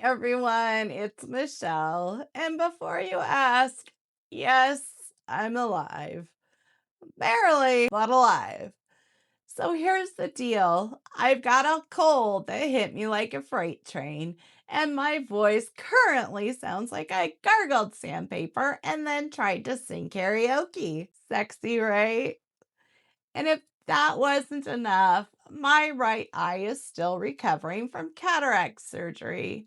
everyone, it's Michelle. And before you ask, yes, I'm alive. Barely, but alive. So here's the deal. I've got a cold that hit me like a freight train, and my voice currently sounds like I gargled sandpaper and then tried to sing karaoke. Sexy, right? And if that wasn't enough, my right eye is still recovering from cataract surgery.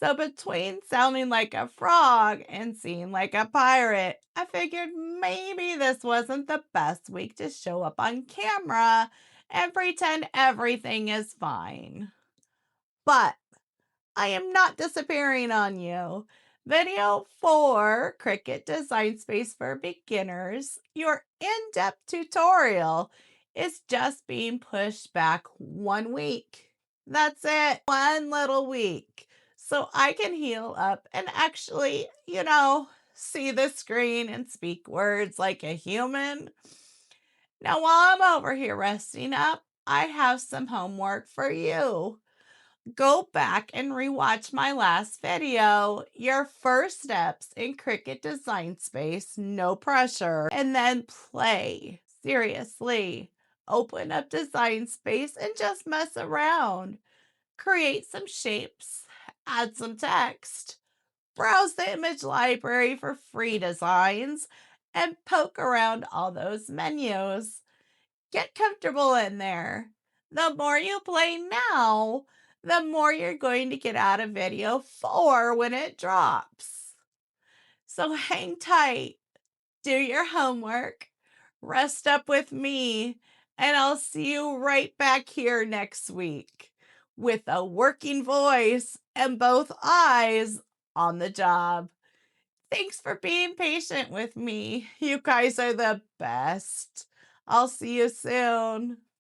So between sounding like a frog and seeing like a pirate, I figured maybe this wasn't the best week to show up on camera and pretend everything is fine. But I am not disappearing on you. Video 4, Cricut Design Space for Beginners, your in-depth tutorial, is just being pushed back 1 week. That's it, one little week. So I can heal up and actually, see the screen and speak words like a human. Now, while I'm over here resting up, I have some homework for you. Go back and rewatch my last video, your first steps in Cricut Design Space, no pressure, and then play. Seriously, open up Design Space and just mess around. Create some shapes, add some text, browse the image library for free designs, and poke around all those menus. Get comfortable in there. The more you play now, the more you're going to get out of video 4 when it drops. So hang tight, do your homework, rest up with me, and I'll see you right back here next week with a working voice and both eyes on the job. Thanks for being patient with me. You guys are the best. I'll see you soon.